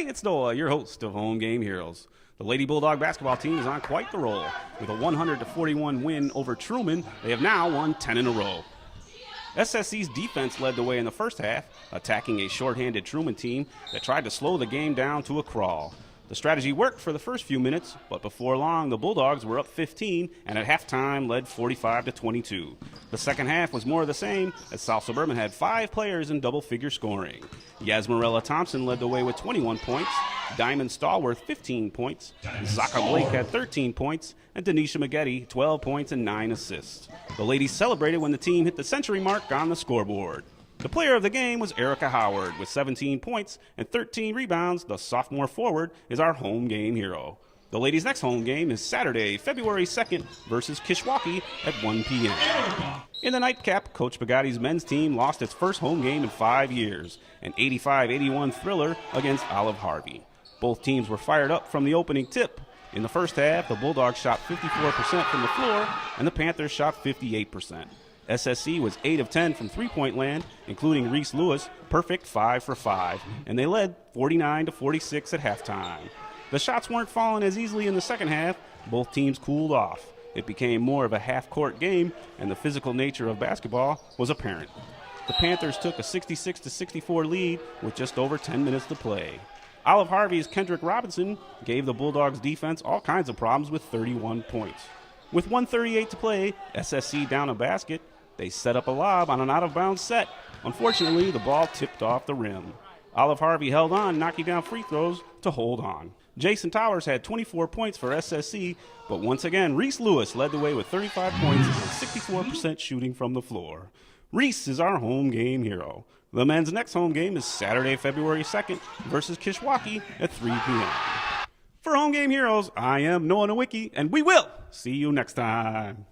Hey, it's Noah, your host of Home Game Heroes. The Lady Bulldog basketball team is on quite the roll. With a 100-41 win over Truman, they have now won 10 in a row. SSC's defense led the way in the first half, attacking a shorthanded Truman team that tried to slow the game down to a crawl. The strategy worked for the first few minutes, but before long, the Bulldogs were up 15 and at halftime led 45-22. The second half was more of the same, as South Suburban had 5 players in double-figure scoring. Yasmarella Thompson led the way with 21 points, Diamond Stallworth 15 points, Zaka Blake had 13 points, and Denisha Maggette 12 points and 9 assists. The ladies celebrated when the team hit the century mark on the scoreboard. The player of the game was Erica Howard with 17 points and 13 rebounds. The sophomore forward is our home game hero. The ladies' next home game is Saturday, February 2nd versus Kishwaukee at 1 p.m. In the nightcap, Coach Bagatti's men's team lost its first home game in 5 years, an 85-81 thriller against Olive Harvey. Both teams were fired up from the opening tip. In the first half, the Bulldogs shot 54% from the floor and the Panthers shot 58%. SSC was 8 of 10 from three-point land, including Reese Lewis, perfect 5 for 5, and they led 49-46 at halftime. The shots weren't falling as easily in the second half. Both teams cooled off. It became more of a half-court game, and the physical nature of basketball was apparent. The Panthers took a 66-64 lead with just over 10 minutes to play. Olive Harvey's Kendrick Robinson gave the Bulldogs defense all kinds of problems with 31 points. With 1:38 to play, SSC down a basket. They set up a lob on an out-of-bounds set. Unfortunately, the ball tipped off the rim. Olive Harvey held on, knocking down free throws to hold on. Jason Towers had 24 points for SSC, but once again, Reese Lewis led the way with 35 points and 64% shooting from the floor. Reese is our home game hero. The men's next home game is Saturday, February 2nd versus Kishwaukee at 3 p.m. For Home Game Heroes, I am Noah Nowicki, and we will see you next time.